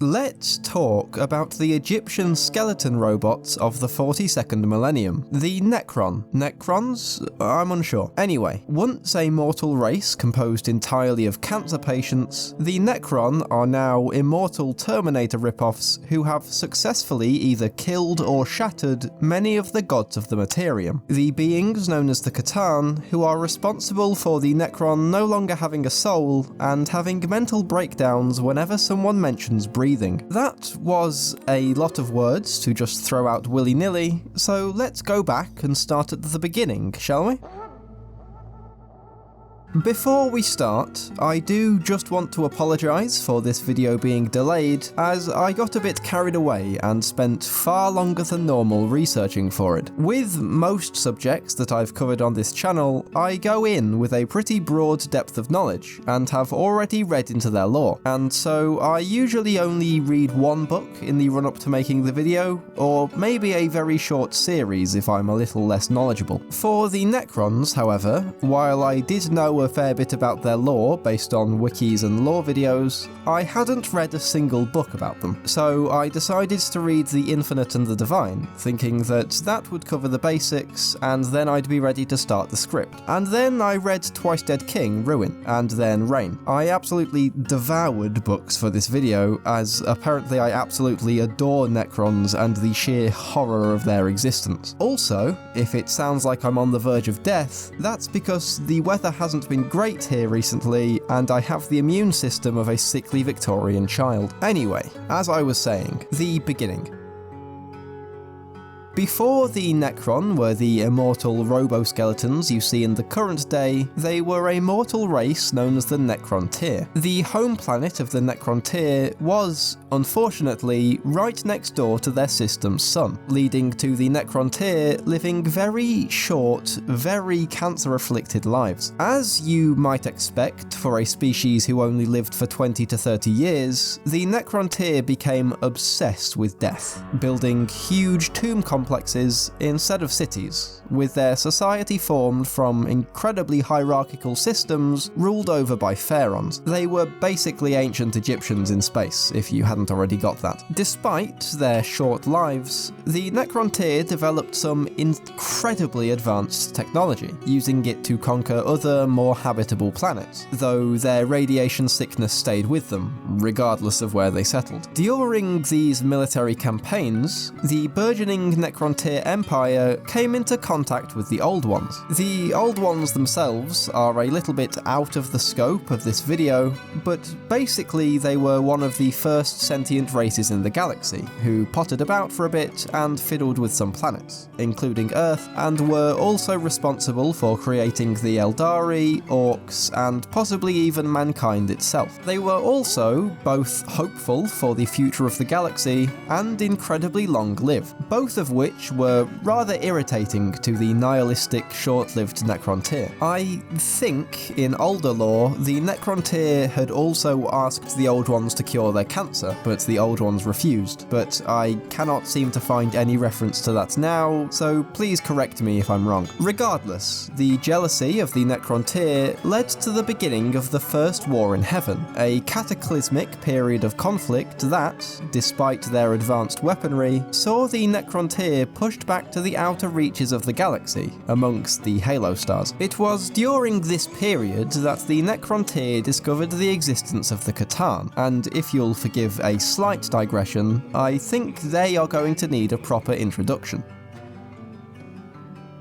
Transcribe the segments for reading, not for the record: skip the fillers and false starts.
Let's talk about the Egyptian skeleton robots of the 42nd millennium, the Necron. Necrons? I'm unsure. Anyway, once a mortal race composed entirely of cancer patients, the Necron are now immortal Terminator ripoffs who have successfully either killed or shattered many of the gods of the Materium. The beings known as the Catan, who are responsible for the Necron no longer having a soul and having mental breakdowns whenever someone mentions breathing. That was a lot of words to just throw out willy-nilly, so let's go back and start at the beginning, shall we? Before we start, I do just want to apologise for this video being delayed, as I got a bit carried away and spent far longer than normal researching for it. With most subjects that I've covered on this channel, I go in with a pretty broad depth of knowledge, and have already read into their lore, and so I usually only read one book in the run-up to making the video, or maybe a very short series if I'm a little less knowledgeable. For the Necrons, however, while I did know a fair bit about their lore based on wikis and lore videos, I hadn't read a single book about them, so I decided to read The Infinite and the Divine, thinking that would cover the basics, and then I'd be ready to start the script. And then I read Twice Dead King, Ruin, and then Reign. I absolutely devoured books for this video, as apparently I absolutely adore Necrons and the sheer horror of their existence. Also, if it sounds like I'm on the verge of death, that's because the weather hasn't been great here recently, and I have the immune system of a sickly Victorian child. Anyway, as I was saying, the beginning. Before the Necron were the immortal robo-skeletons you see in the current day, they were a mortal race known as the Necrontyr. The home planet of the Necrontyr was, unfortunately, right next door to their system's sun, leading to the Necrontyr living very short, very cancer-afflicted lives. As you might expect for a species who only lived for 20 to 30 years, the Necrontyr became obsessed with death, building huge tomb complexes instead of cities, with their society formed from incredibly hierarchical systems ruled over by pharaohs. They were basically ancient Egyptians in space, if you hadn't already got that. Despite their short lives, the Necrontyr developed some incredibly advanced technology, using it to conquer other, more habitable planets, though their radiation sickness stayed with them, regardless of where they settled. During these military campaigns, the burgeoning Necrontyr Empire came into contact with the Old Ones. The Old Ones themselves are a little bit out of the scope of this video, but basically they were one of the first sentient races in the galaxy, who potted about for a bit and fiddled with some planets, including Earth, and were also responsible for creating the Eldari, Orcs, and possibly even mankind itself. They were also both hopeful for the future of the galaxy and incredibly long-lived, both of which were rather irritating to the nihilistic, short-lived Necrontyr. I think, in older lore, the Necrontyr had also asked the Old Ones to cure their cancer, but the Old Ones refused. But I cannot seem to find any reference to that now, so please correct me if I'm wrong. Regardless, the jealousy of the Necrontyr led to the beginning of the First War in Heaven, a cataclysmic period of conflict that, despite their advanced weaponry, saw the Necrontyr pushed back to the outer reaches of the galaxy, amongst the Halo stars. It was during this period that the Necrontyr discovered the existence of the Catan, and if you'll forgive a slight digression, I think they are going to need a proper introduction.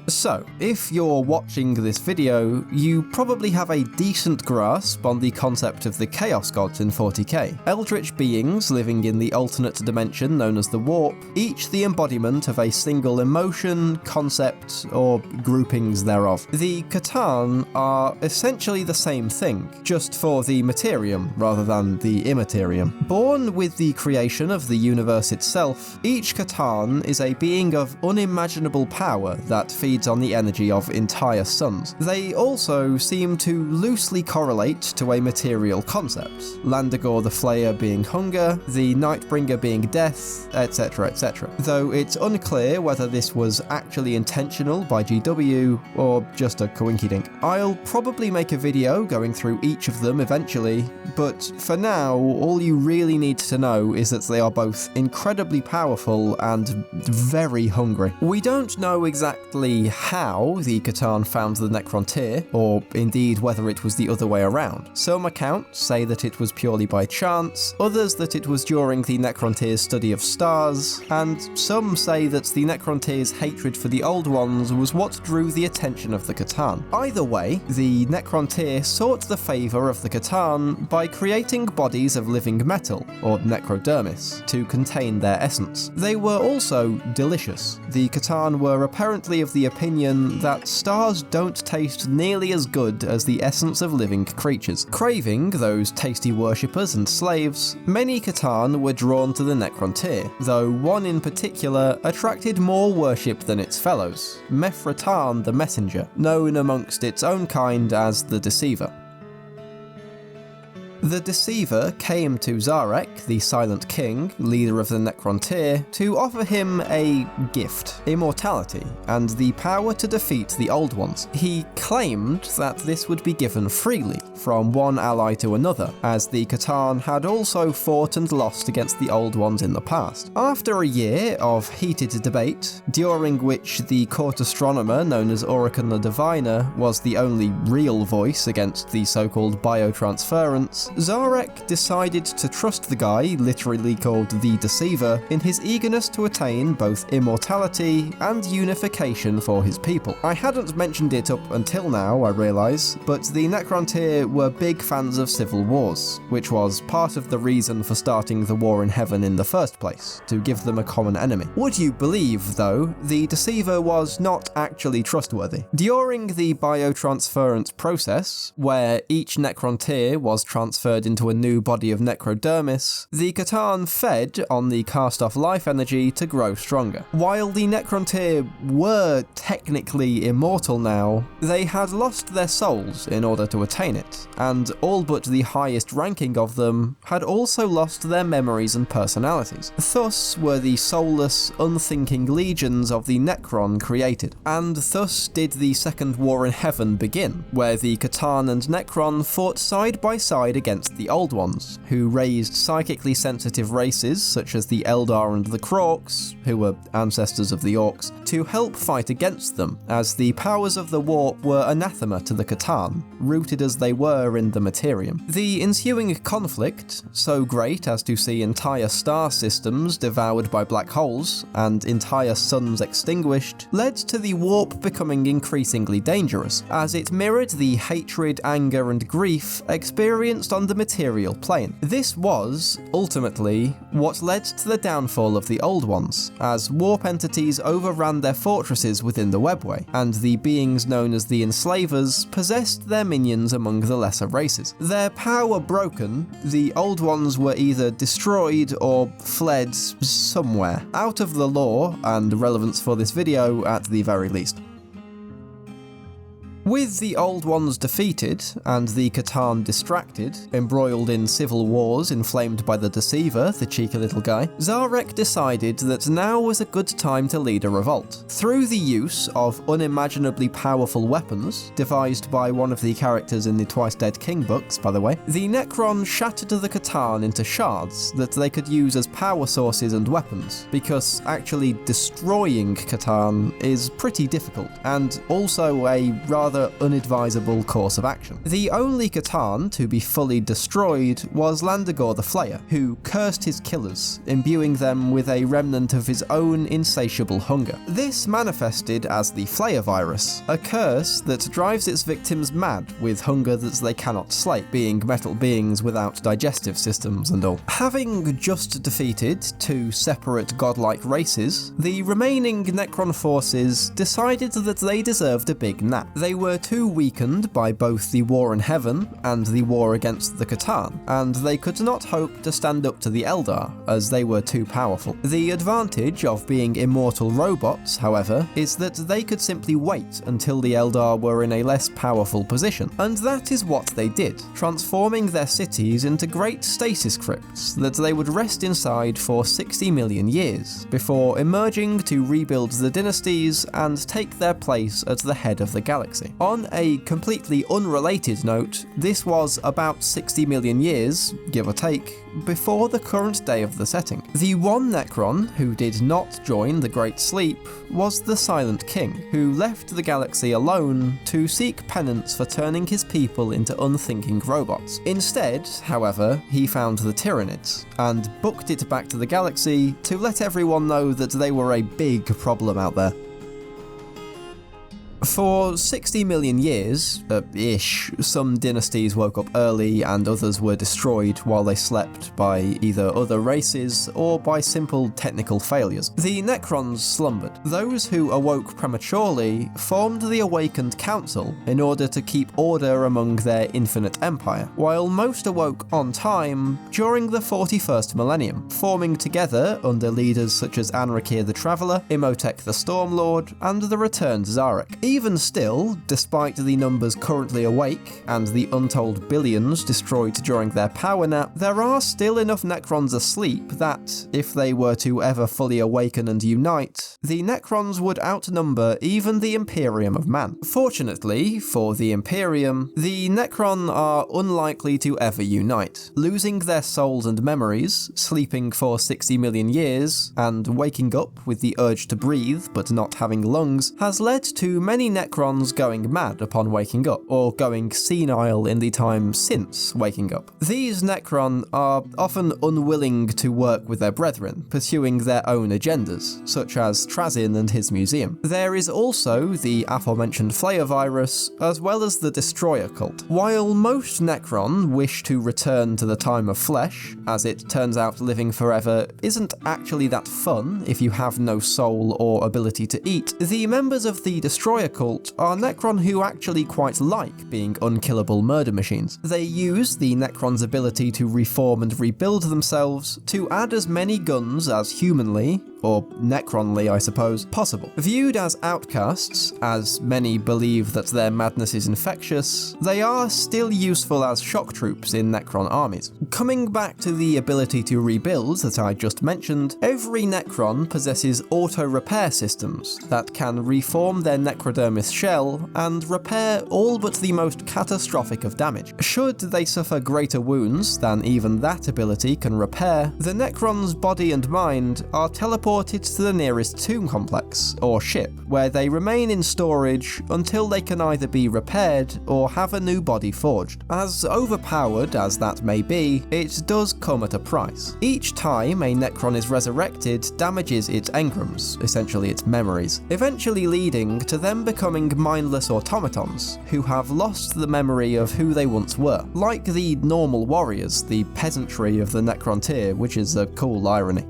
So, if you're watching this video, you probably have a decent grasp on the concept of the Chaos Gods in 40k. Eldritch beings living in the alternate dimension known as the Warp, each the embodiment of a single emotion, concept, or groupings thereof. The Catan are essentially the same thing, just for the Materium rather than the Immaterium. Born with the creation of the universe itself, each Catan is a being of unimaginable power that feeds feeds on the energy of entire suns. They also seem to loosely correlate to a material concept, Landagor the Flayer being hunger, the Nightbringer being death, etc, etc. Though it's unclear whether this was actually intentional by GW or just a coinkydink. I'll probably make a video going through each of them eventually, but for now, all you really need to know is that they are both incredibly powerful and very hungry. We don't know exactly how the Catan found the Necrontyr, or indeed whether it was the other way around. Some accounts say that it was purely by chance, others that it was during the Necrontyr's study of stars, and some say that the Necrontyr's hatred for the Old Ones was what drew the attention of the Catan. Either way, the Necrontyr sought the favour of the Catan by creating bodies of living metal, or necrodermis, to contain their essence. They were also delicious. The Catan were apparently of the opinion that stars don't taste nearly as good as the essence of living creatures. Craving those tasty worshippers and slaves, many Catan were drawn to the Necrontyr, though one in particular attracted more worship than its fellows, Mefratan the Messenger, known amongst its own kind as the Deceiver. The Deceiver came to Zarek, the Silent King, leader of the Necrontyr, to offer him a gift, immortality, and the power to defeat the Old Ones. He claimed that this would be given freely, from one ally to another, as the Catan had also fought and lost against the Old Ones in the past. After a year of heated debate, during which the court astronomer known as Oricon the Diviner was the only real voice against the so-called Biotransference, Zarek decided to trust the guy, literally called the Deceiver, in his eagerness to attain both immortality and unification for his people. I hadn't mentioned it up until now, I realise, but the Necrontyr were big fans of civil wars, which was part of the reason for starting the war in heaven in the first place, to give them a common enemy. Would you believe, though, the Deceiver was not actually trustworthy? During the Biotransference process, where each Necrontyr was transferred into a new body of necrodermis, the Catan fed on the cast-off life energy to grow stronger. While the Necrontyr were technically immortal now, they had lost their souls in order to attain it, and all but the highest ranking of them had also lost their memories and personalities. Thus were the soulless, unthinking legions of the Necron created, and thus did the Second War in Heaven begin, where the Catan and Necron fought side by side against the Old Ones, who raised psychically sensitive races such as the Eldar and the Krorks, who were ancestors of the Orcs, to help fight against them, as the powers of the warp were anathema to the Catan, rooted as they were in the Materium. The ensuing conflict, so great as to see entire star systems devoured by black holes, and entire suns extinguished, led to the warp becoming increasingly dangerous, as it mirrored the hatred, anger, and grief experienced on the material plane. This was, ultimately, what led to the downfall of the Old Ones, as warp entities overran their fortresses within the webway, and the beings known as the Enslavers possessed their minions among the lesser races. Their power broken, the Old Ones were either destroyed or fled somewhere, out of the lore and relevance for this video at the very least. With the Old Ones defeated, and the Catan distracted, embroiled in civil wars inflamed by the Deceiver, the cheeky little guy, Zarek decided that now was a good time to lead a revolt. Through the use of unimaginably powerful weapons, devised by one of the characters in the Twice Dead King books, by the way, the Necron shattered the Catan into shards that they could use as power sources and weapons, because actually destroying Catan is pretty difficult, and also a rather unadvisable course of action. The only Catan to be fully destroyed was Landagor the Flayer, who cursed his killers, imbuing them with a remnant of his own insatiable hunger. This manifested as the Flayer virus, a curse that drives its victims mad with hunger that they cannot slay, being metal beings without digestive systems and all. Having just defeated two separate godlike races, the remaining Necron forces decided that they deserved a big nap. They were were too weakened by both the war in heaven and the war against the Catan, and they could not hope to stand up to the Eldar, as they were too powerful. The advantage of being immortal robots, however, is that they could simply wait until the Eldar were in a less powerful position, and that is what they did, transforming their cities into great stasis crypts that they would rest inside for 60 million years, before emerging to rebuild the dynasties and take their place at the head of the galaxy. On a completely unrelated note, this was about 60 million years, give or take, before the current day of the setting. The one Necron who did not join the Great Sleep was the Silent King, who left the galaxy alone to seek penance for turning his people into unthinking robots. Instead, however, he found the Tyranids, and booked it back to the galaxy to let everyone know that they were a big problem out there. For 60 million years, ish, some dynasties woke up early and others were destroyed while they slept by either other races or by simple technical failures. The Necrons slumbered. Those who awoke prematurely formed the Awakened Council in order to keep order among their infinite empire, while most awoke on time during the 41st millennium, forming together under leaders such as Anrakir the Traveller, Imhotep the Stormlord, and the returned Zarek. Even still, despite the numbers currently awake and the untold billions destroyed during their power nap, there are still enough Necrons asleep that, if they were to ever fully awaken and unite, the Necrons would outnumber even the Imperium of Man. Fortunately for the Imperium, the Necron are unlikely to ever unite, losing their souls and memories, sleeping for 60 million years, and waking up with the urge to breathe but not having lungs, has led to many Necrons going mad upon waking up, or going senile in the time since waking up. These Necron are often unwilling to work with their brethren, pursuing their own agendas, such as Trazyn and his museum. There is also the aforementioned Flayer virus, as well as the Destroyer cult. While most Necron wish to return to the time of flesh, as it turns out living forever isn't actually that fun if you have no soul or ability to eat, the members of the Destroyer cult are Necron who actually quite like being unkillable murder machines. They use the Necron's ability to reform and rebuild themselves to add as many guns as humanly, or Necronly I suppose, possible. Viewed as outcasts, as many believe that their madness is infectious, they are still useful as shock troops in Necron armies. Coming back to the ability to rebuild that I just mentioned, every Necron possesses auto-repair systems that can reform their necrodermis shell and repair all but the most catastrophic of damage. Should they suffer greater wounds than even that ability can repair, the Necron's body and mind are teleported to the nearest tomb complex, or ship, where they remain in storage until they can either be repaired or have a new body forged. As overpowered as that may be, it does come at a price. Each time a Necron is resurrected damages its engrams, essentially its memories, eventually leading to them becoming mindless automatons who have lost the memory of who they once were. Like the normal warriors, the peasantry of the Necrontyr, which is a cool irony.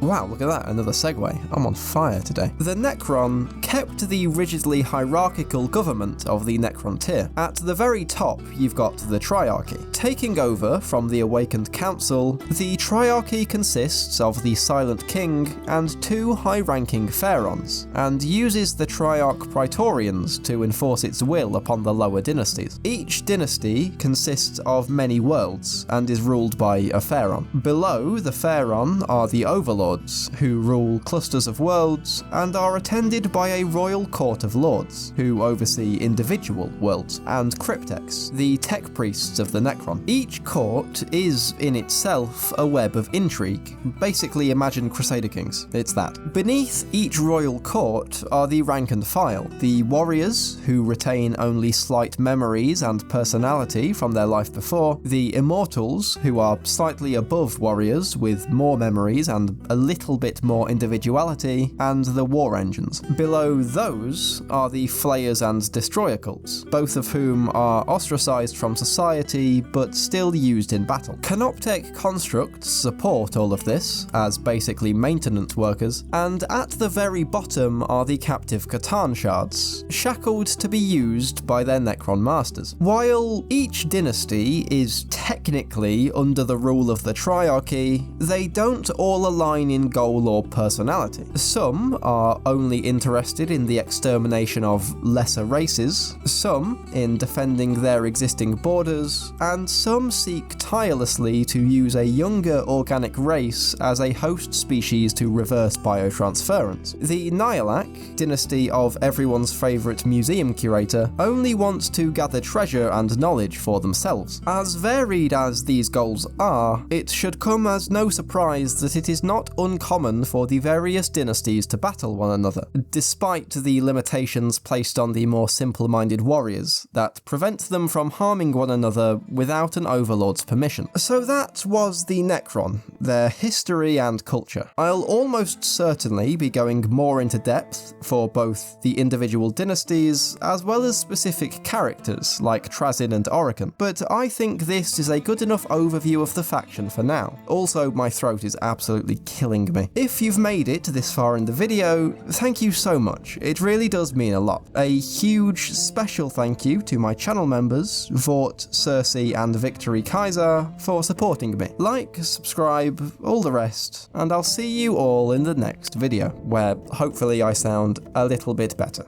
Wow, look at that, another segue. I'm on fire today. The Necron kept the rigidly hierarchical government of the Necrontyr. At the very top, you've got the Triarchy. Taking over from the Awakened Council, the Triarchy consists of the Silent King and two high-ranking Pharaons, and uses the Triarch Praetorians to enforce its will upon the lower dynasties. Each dynasty consists of many worlds, and is ruled by a Pharaon. Below the Pharaon are the Overlords, who rule clusters of worlds and are attended by a royal court of lords, who oversee individual worlds, and cryptex, the tech priests of the Necron. Each court is, in itself, a web of intrigue. Basically imagine Crusader Kings, it's that. Beneath each royal court are the rank and file, the warriors, who retain only slight memories and personality from their life before, the immortals, who are slightly above warriors with more memories and a little bit more individuality, and the war engines. Below those are the Flayers and Destroyer cults, both of whom are ostracized from society but still used in battle. Canoptech constructs support all of this as basically maintenance workers, and at the very bottom are the captive Catan shards, shackled to be used by their Necron masters. While each dynasty is technically under the rule of the Triarchy, they don't all align in goal or personality. Some are only interested in the extermination of lesser races, some in defending their existing borders, and some seek tirelessly to use a younger organic race as a host species to reverse biotransference. The Nihilak, dynasty of everyone's favourite museum curator, only wants to gather treasure and knowledge for themselves. As varied as these goals are, it should come as no surprise that it is not uncommon for the various dynasties to battle one another, despite the limitations placed on the more simple-minded warriors that prevent them from harming one another without an overlord's permission. So that was the Necron, their history and culture. I'll almost certainly be going more into depth for both the individual dynasties as well as specific characters like Trazyn and Orokin, but I think this is a good enough overview of the faction for now. Also, my throat is absolutely killing me. If you've made it this far in the video, thank you so much. It really does mean a lot. A huge special thank you to my channel members, Vort, Cersei and Victory Kaiser, for supporting me. Like, subscribe, all the rest, and I'll see you all in the next video, where hopefully I sound a little bit better.